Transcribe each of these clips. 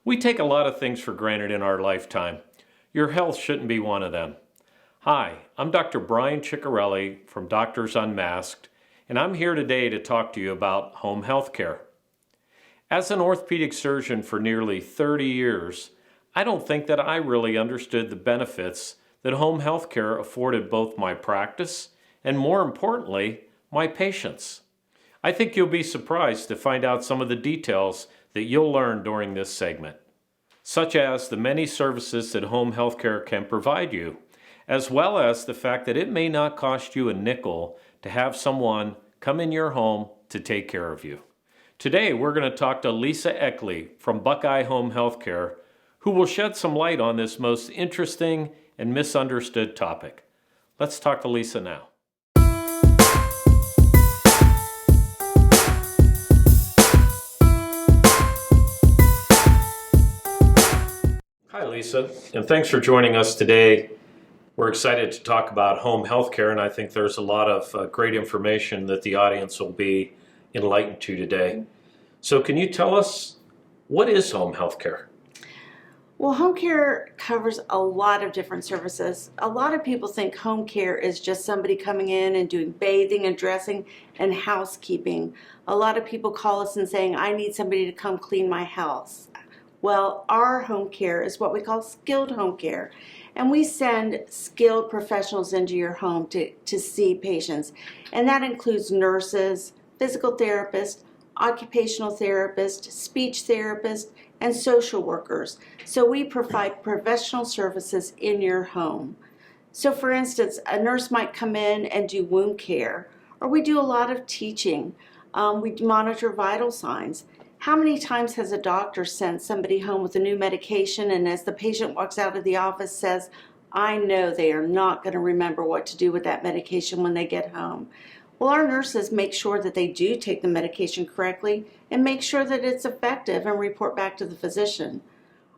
We take a lot of things for granted in our lifetime. Your health shouldn't be one of them. Hi, I'm Dr. Brian Ciccarelli from Doctors Unmasked, and I'm here today to talk to you about home health care. As an orthopedic surgeon for nearly 30 years, I don't think that I really understood the benefits that home health care afforded both my practice and, more importantly, my patients. I think you'll be surprised to find out some of the details that you'll learn during this segment, such as the many services that home health care can provide you, as well as the fact that it may not cost you a nickel to have someone come in your home to take care of you. Today, we're going to talk to Lisa Eckley from Buckeye Home Healthcare, who will shed some light on this most interesting and misunderstood topic. Let's talk to Lisa now. Hi, Lisa, and thanks for joining us today. We're excited to talk about home health care, and I think there's a lot of great information that the audience will be enlightened to today. So can you tell us, what is home health care? Well, home care covers a lot of different services. A lot of people think home care is just somebody coming in and doing bathing and dressing and housekeeping. A lot of people call us and saying, I need somebody to come clean my house. Well, our home care is what we call skilled home care. And we send skilled professionals into your home to see patients. And that includes nurses, physical therapists, occupational therapists, speech therapists, and social workers. So we provide professional services in your home. So for instance, a nurse might come in and do wound care, or we do a lot of teaching. We monitor vital signs. How many times has a doctor sent somebody home with a new medication, and as the patient walks out of the office says, I know they are not going to remember what to do with that medication when they get home. Well, our nurses make sure that they do take the medication correctly and make sure that it's effective and report back to the physician.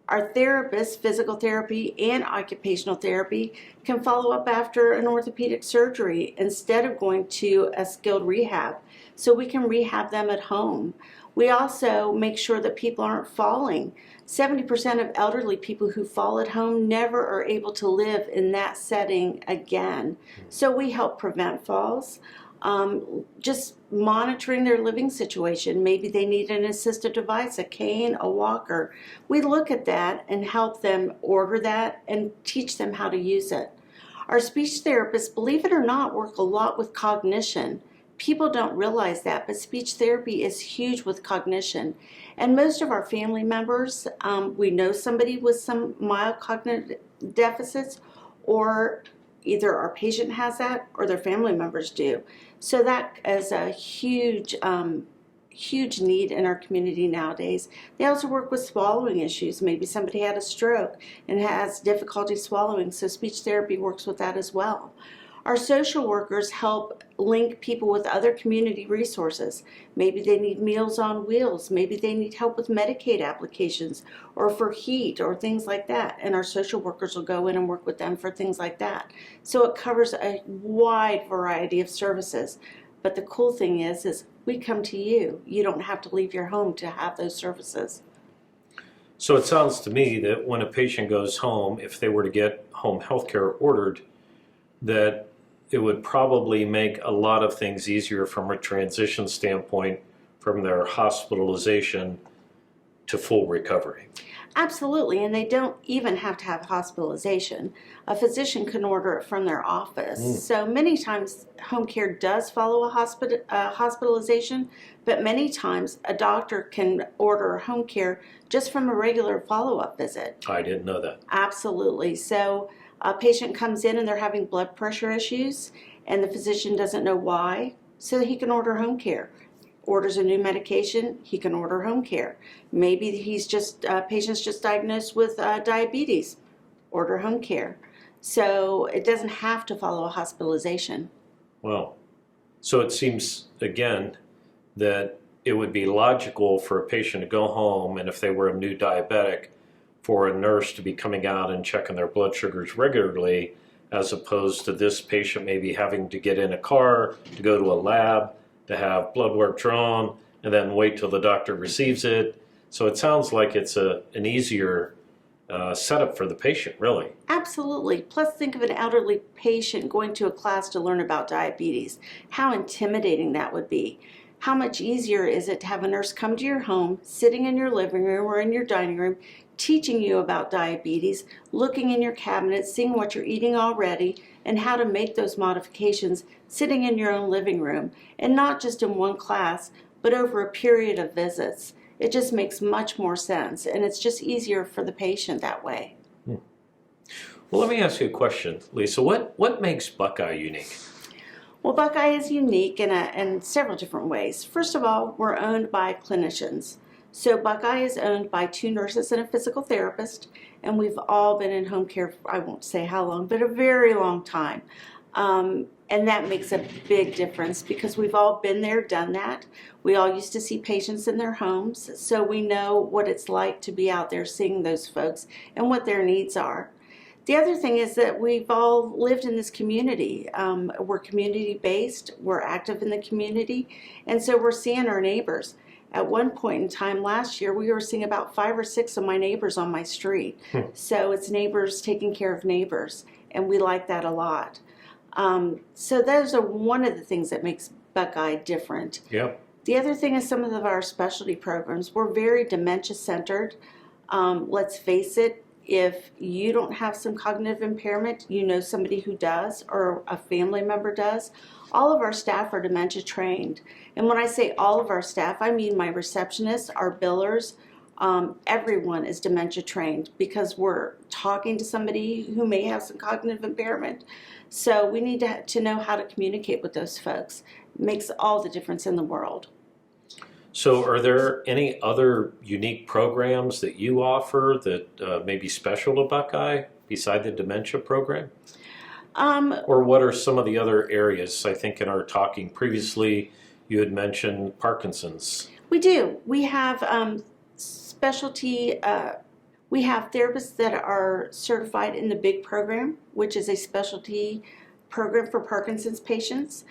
Our therapists, physical therapy and occupational therapy, can follow up after an orthopedic surgery instead of going to a skilled rehab, so we can rehab them at home. We also make sure that people aren't falling. 70% of elderly people who fall at home never are able to live in that setting again. So we help prevent falls. Just monitoring their living situation. Maybe they need an assistive device, a cane, a walker. We look at that and help them order that and teach them how to use it. Our speech therapists, believe it or not, work a lot with cognition. People don't realize that, but speech therapy is huge with cognition. And most of our family members, we know somebody with some mild cognitive deficits, or either our patient has that or their family members do. So that is a huge need in our community nowadays. They also work with swallowing issues. Maybe somebody had a stroke and has difficulty swallowing, so speech therapy works with that as well. Our social workers help link people with other community resources. Maybe they need Meals on Wheels. Maybe they need help with Medicaid applications or for heat or things like that. And our social workers will go in and work with them for things like that. So it covers a wide variety of services. But the cool thing is we come to you. You don't have to leave your home to have those services. So it sounds to me that when a patient goes home, if they were to get home health care ordered, that it would probably make a lot of things easier from a transition standpoint from their hospitalization to full recovery. Absolutely, and they don't even have to have hospitalization. A physician can order it from their office. So many times home care does follow a hospitalization, but many times a doctor can order home care just from a regular follow-up visit. I didn't know that. Absolutely. So a patient comes in and they're having blood pressure issues, and the physician doesn't know why, so he can order home care. Orders a new medication, he can order home care. Maybe patient's just diagnosed with diabetes, order home care. So it doesn't have to follow a hospitalization. Well, so it seems, again, that it would be logical for a patient to go home, and if they were a new diabetic, for a nurse to be coming out and checking their blood sugars regularly, as opposed to this patient maybe having to get in a car to go to a lab to have blood work drawn and then wait till the doctor receives it. So it sounds like it's an easier setup for the patient, really. Absolutely. Plus, think of an elderly patient going to a class to learn about diabetes. How intimidating that would be. How much easier is it to have a nurse come to your home, sitting in your living room or in your dining room, teaching you about diabetes, looking in your cabinet, seeing what you're eating already, and how to make those modifications sitting in your own living room, and not just in one class, but over a period of visits. It just makes much more sense, and it's just easier for the patient that way. Well, let me ask you a question, Lisa. What makes Buckeye unique? Well, Buckeye is unique in several different ways. First of all, we're owned by clinicians. So Buckeye is owned by 2 nurses and a physical therapist, and we've all been in home care for, I won't say how long, but a very long time. And that makes a big difference because we've all been there, done that. We all used to see patients in their homes, so we know what it's like to be out there seeing those folks and what their needs are. The other thing is that we've all lived in this community. We're community-based, we're active in the community, and so we're seeing our neighbors. At one point in time last year, we were seeing about 5 or 6 of my neighbors on my street. So it's neighbors taking care of neighbors, and we like that a lot. So those are one of the things that makes Buckeye different. Yep. The other thing is some of our specialty programs. We're very dementia-centered. Let's face it, if you don't have some cognitive impairment, you know somebody who does or a family member does. All of our staff are dementia trained. And when I say all of our staff, I mean my receptionists, our billers, everyone is dementia trained because we're talking to somebody who may have some cognitive impairment. So we need to know how to communicate with those folks. It makes all the difference in the world. So are there any other unique programs that you offer that may be special to Buckeye beside the dementia program? Or what are some of the other areas? I think in our talking previously, you had mentioned Parkinson's. We do. We have specialty, we have therapists that are certified in the BIG program, which is a specialty program for Parkinson's patients.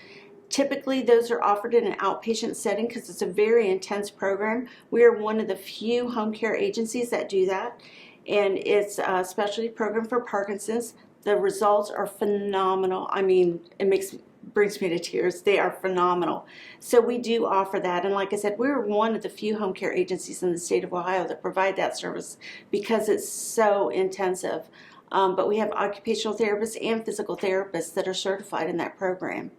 Typically, those are offered in an outpatient setting because it's a very intense program. We are one of the few home care agencies that do that, and it's a specialty program for Parkinson's. The results are phenomenal. I mean, it brings me to tears. They are phenomenal. So we do offer that, and like I said, we're one of the few home care agencies in the state of Ohio that provide that service because it's so intensive. But we have occupational therapists and physical therapists that are certified in that program.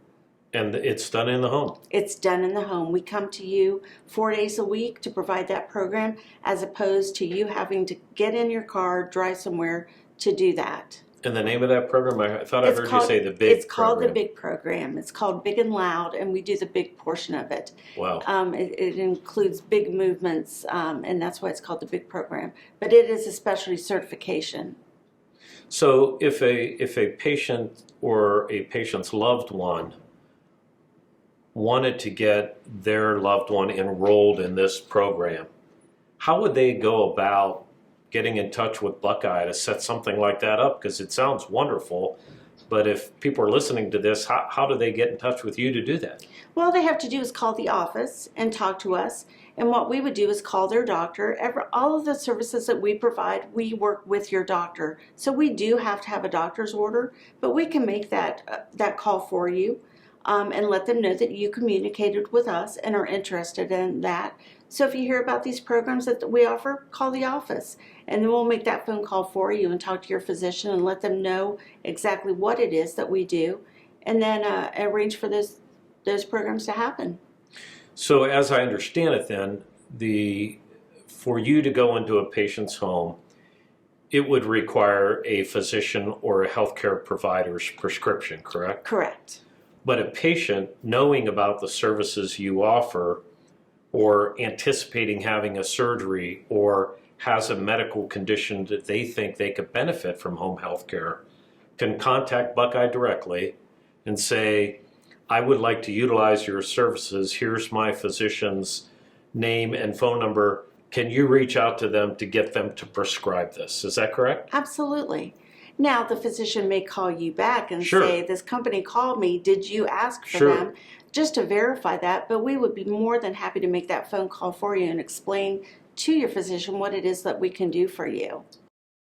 And it's done in the home? It's done in the home. We come to you 4 days a week to provide that program as opposed to you having to get in your car, drive somewhere to do that. And the name of that program, I thought I heard you say the BIG program. It's called the BIG program. It's called Big and Loud, and we do the big portion of it. Wow. It includes big movements, and that's why it's called the BIG program. But it is a specialty certification. So if a patient or a patient's loved one wanted to get their loved one enrolled in this program, how would they go about getting in touch with Buckeye to set something like that up? Because it sounds wonderful, but if people are listening to this, how do they get in touch with you to do that? Well, all they have to do is call the office and talk to us. And what we would do is call their doctor. All of the services that we provide, we work with your doctor. So we do have to have a doctor's order, but we can make that call for you. And let them know that you communicated with us and are interested in that. So if you hear about these programs that we offer, call the office, and then we'll make that phone call for you and talk to your physician and let them know exactly what it is that we do, and then arrange for those programs to happen. So as I understand it then, for you to go into a patient's home, it would require a physician or a healthcare provider's prescription, correct? Correct. But a patient, knowing about the services you offer or anticipating having a surgery or has a medical condition that they think they could benefit from home health care, can contact Buckeye directly and say, I would like to utilize your services. Here's my physician's name and phone number. Can you reach out to them to get them to prescribe this? Is that correct? Absolutely. Now, the physician may call you back and Sure. say, this company called me, did you ask for Sure. them? Just to verify that, but we would be more than happy to make that phone call for you and explain to your physician what it is that we can do for you.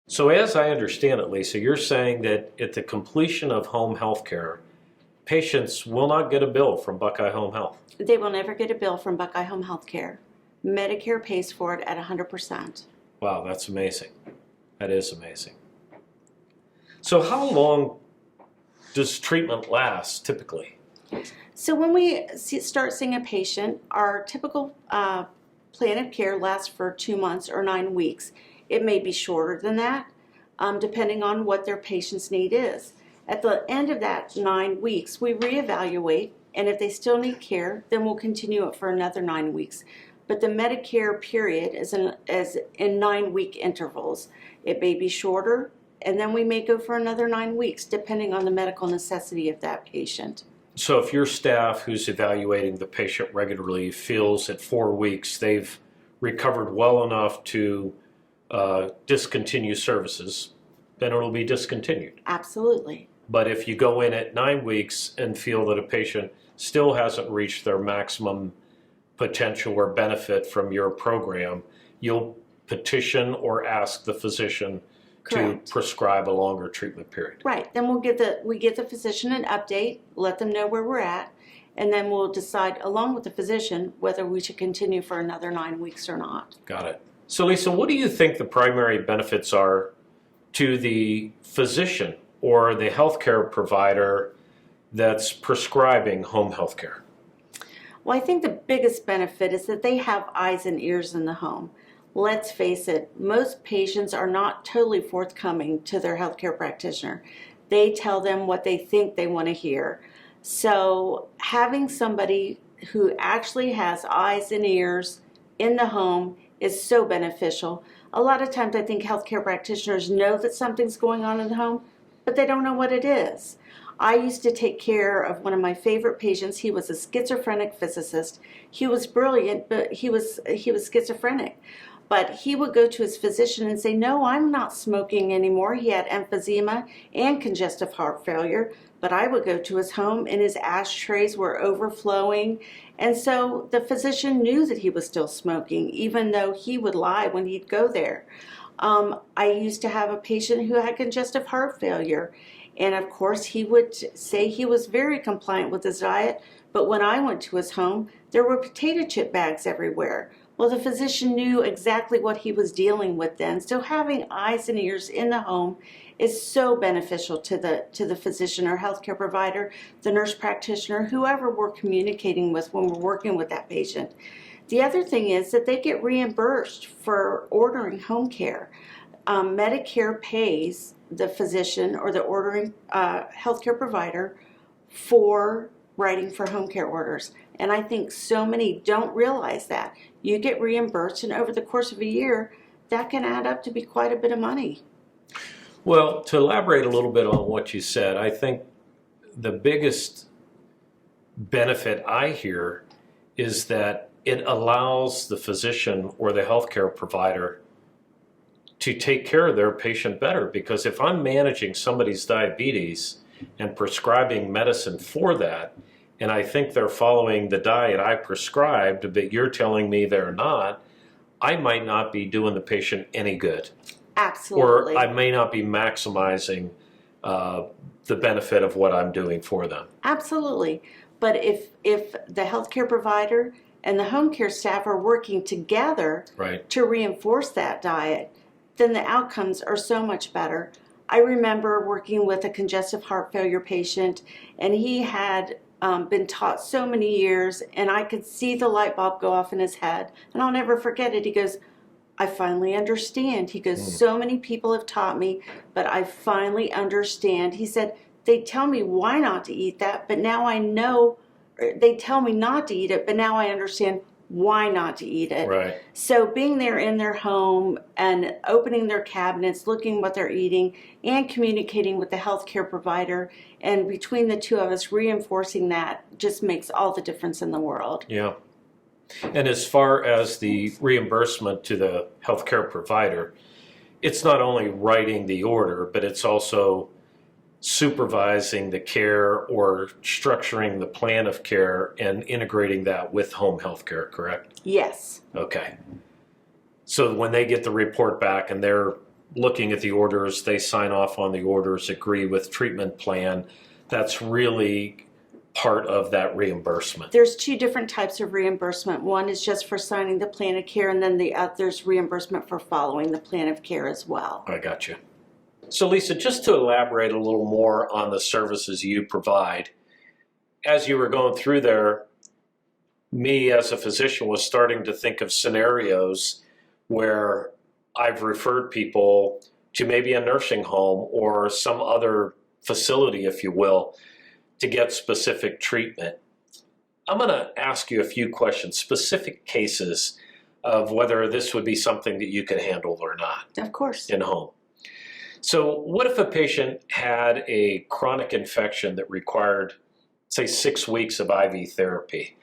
So as I understand it, Lisa, you're saying that at the completion of home health care, patients will not get a bill from Buckeye Home Health. They will never get a bill from Buckeye Home Healthcare. Medicare pays for it at 100%. Wow, that's amazing. That is amazing. So how long does treatment last typically? So when we start seeing a patient, our typical plan of care lasts for 2 months or 9 weeks. It may be shorter than that, depending on what their patient's need is. At the end of that 9 weeks, we reevaluate, and if they still need care, then we'll continue it for another 9 weeks. But the Medicare period is in 9-week intervals. It may be shorter, and then we may go for another 9 weeks, depending on the medical necessity of that patient. So if your staff who's evaluating the patient regularly feels at 4 weeks they've recovered well enough to discontinue services, then it'll be discontinued. Absolutely. But if you go in at 9 weeks and feel that a patient still hasn't reached their maximum potential or benefit from your program, you'll petition or ask the physician Correct. to prescribe a longer treatment period. Right. Then we give the physician an update, let them know where we're at, and then we'll decide along with the physician whether we should continue for another 9 weeks or not. Got it. So Lisa, what do you think the primary benefits are to the physician or the healthcare provider that's prescribing home health care? Well, I think the biggest benefit is that they have eyes and ears in the home. Let's face it, most patients are not totally forthcoming to their healthcare practitioner. They tell them what they think they want to hear. So having somebody who actually has eyes and ears in the home is so beneficial. A lot of times I think healthcare practitioners know that something's going on in the home, but they don't know what it is. I used to take care of one of my favorite patients. He was a schizophrenic physicist. He was brilliant, but he was schizophrenic. But he would go to his physician and say, no, I'm not smoking anymore. He had emphysema and congestive heart failure. But I would go to his home and his ashtrays were overflowing. And so the physician knew that he was still smoking, even though he would lie when he'd go there. I used to have a patient who had congestive heart failure. And of course, he would say he was very compliant with his diet. But when I went to his home, there were potato chip bags everywhere. Well, the physician knew exactly what he was dealing with then. So having eyes and ears in the home is so beneficial to the physician or healthcare provider, the nurse practitioner, whoever we're communicating with when we're working with that patient. The other thing is that they get reimbursed for ordering home care. Medicare pays the physician or the ordering healthcare provider for writing for home care orders. And I think so many don't realize that. You get reimbursed, and over the course of a year, that can add up to be quite a bit of money. Well, to elaborate a little bit on what you said, I think the biggest benefit I hear is that it allows the physician or the healthcare provider to take care of their patient better. Because if I'm managing somebody's diabetes and prescribing medicine for that, and I think they're following the diet I prescribed, but you're telling me they're not, I might not be doing the patient any good. Absolutely. Or I may not be maximizing the benefit of what I'm doing for them. Absolutely. But if the healthcare provider and the home care staff are working together Right. to reinforce that diet, then the outcomes are so much better. I remember working with a congestive heart failure patient, and he had been taught so many years, and I could see the light bulb go off in his head. And I'll never forget it. He goes, I finally understand. He goes, so many people have taught me, but I finally understand. He said, they tell me why not to eat that, but now I know, they tell me not to eat it, but now I understand why not to eat it. Right. So being there in their home and opening their cabinets, looking what they're eating, and communicating with the healthcare provider, and between the two of us reinforcing that just makes all the difference in the world. Yeah. And as far as the reimbursement to the healthcare provider, it's not only writing the order, but it's also supervising the care or structuring the plan of care and integrating that with home health care, correct? Yes. Okay. So when they get the report back and they're looking at the orders, they sign off on the orders, agree with treatment plan, that's really part of that reimbursement. There's two different types of reimbursement. One is just for signing the plan of care, and then there's reimbursement for following the plan of care as well. I got you. So Lisa, just to elaborate a little more on the services you provide, as you were going through there, me as a physician was starting to think of scenarios where I've referred people to maybe a nursing home or some other facility, if you will, to get specific treatment. I'm going to ask you a few questions, specific cases of whether this would be something that you could handle or not. Of course. In home. So what if a patient had a chronic infection that required, say, 6 weeks of IV therapy,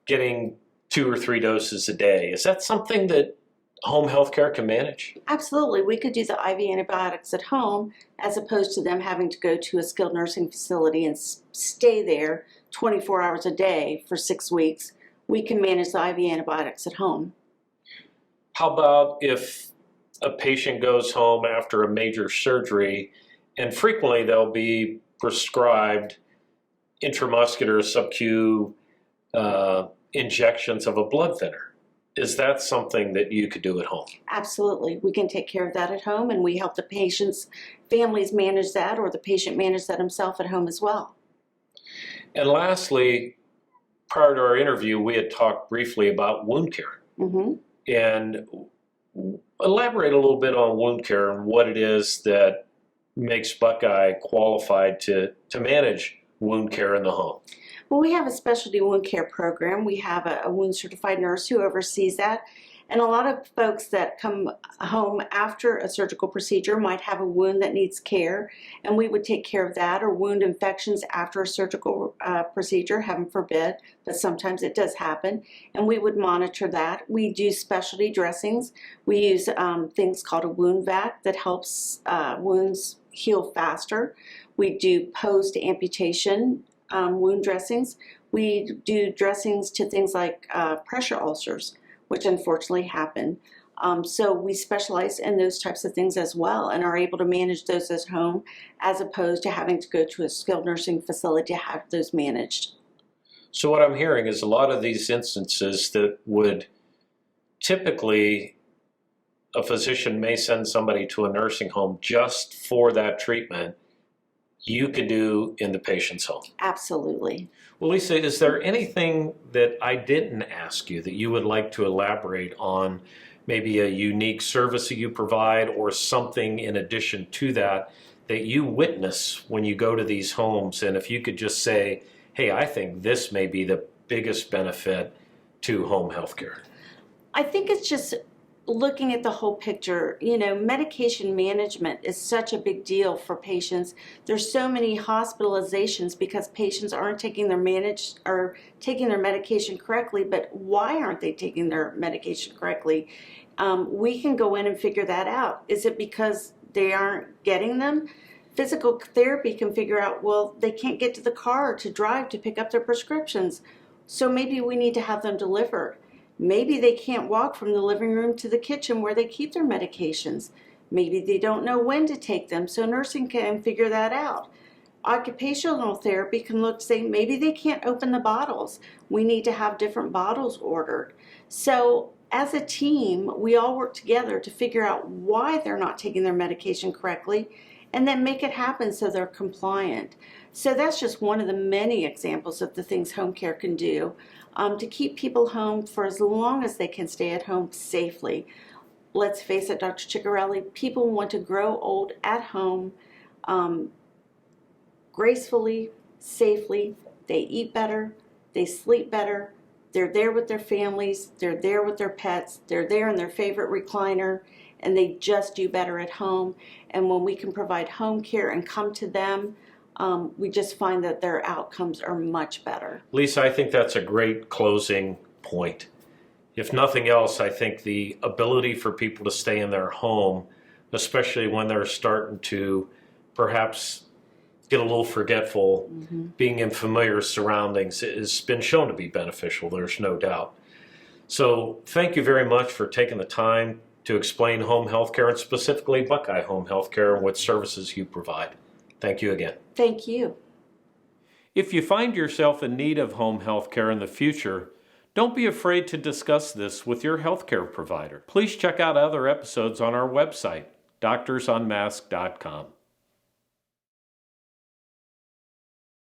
getting 2 or 3 doses a day? Is that something that home health care can manage? Absolutely. We could do the IV antibiotics at home as opposed to them having to go to a skilled nursing facility and stay there 24 hours a day for 6 weeks. We can manage the IV antibiotics at home. How about if a patient goes home after a major surgery, and frequently they'll be prescribed intramuscular sub-Q injections of a blood thinner? Is that something that you could do at home? Absolutely. We can take care of that at home, and we help the patient's families manage that, or the patient manage that himself at home as well. And lastly, prior to our interview, we had talked briefly about wound care. Mm-hmm. And elaborate a little bit on wound care and what it is that makes Buckeye qualified to manage wound care in the home. Well, we have a specialty wound care program. We have a wound certified nurse who oversees that. And a lot of folks that come home after a surgical procedure might have a wound that needs care, and we would take care of that, or wound infections after a surgical procedure, heaven forbid, but sometimes it does happen, and we would monitor that. We do specialty dressings. We use things called a wound vac that helps wounds heal faster. We do post-amputation wound dressings. We do dressings to things like pressure ulcers, which unfortunately happen. So we specialize in those types of things as well, and are able to manage those at home as opposed to having to go to a skilled nursing facility to have those managed. So what I'm hearing is a lot of these instances that would typically a physician may send somebody to a nursing home just for that treatment, you could do in the patient's home. Absolutely. Well, Lisa, is there anything that I didn't ask you that you would like to elaborate on, maybe a unique service that you provide or something in addition to that that you witness when you go to these homes? And if you could just say, hey, I think this may be the biggest benefit to home health care. I think it's just looking at the whole picture. You know, medication management is such a big deal for patients. There's so many hospitalizations because patients aren't taking their medication correctly. But why aren't they taking their medication correctly? We can go in and figure that out. Is it because they aren't getting them? Physical therapy can figure out, well, they can't get to the car to drive to pick up their prescriptions, so maybe we need to have them delivered. Maybe they can't walk from the living room to the kitchen where they keep their medications. Maybe they don't know when to take them, so nursing can figure that out. Occupational therapy can look, say, maybe they can't open the bottles. We need to have different bottles ordered. So as a team, we all work together to figure out why they're not taking their medication correctly, and then make it happen so they're compliant. So that's just one of the many examples of the things home care can do to keep people home for as long as they can stay at home safely. Let's face it, Dr. Ciccarelli, people want to grow old at home gracefully, safely. They eat better, they sleep better, they're there with their families, they're there with their pets, they're there in their favorite recliner, and they just do better at home. And when we can provide home care and come to them, we just find that their outcomes are much better. Lisa, I think that's a great closing point. If nothing else, I think the ability for people to stay in their home, especially when they're starting to perhaps get a little forgetful, being in familiar surroundings, has been shown to be beneficial, there's no doubt. So thank you very much for taking the time to explain home health care and specifically Buckeye Home Healthcare and what services you provide. Thank you again. Thank you. If you find yourself in need of home health care in the future, don't be afraid to discuss this with your healthcare provider. Please check out other episodes on our website, doctorsunmasked.com.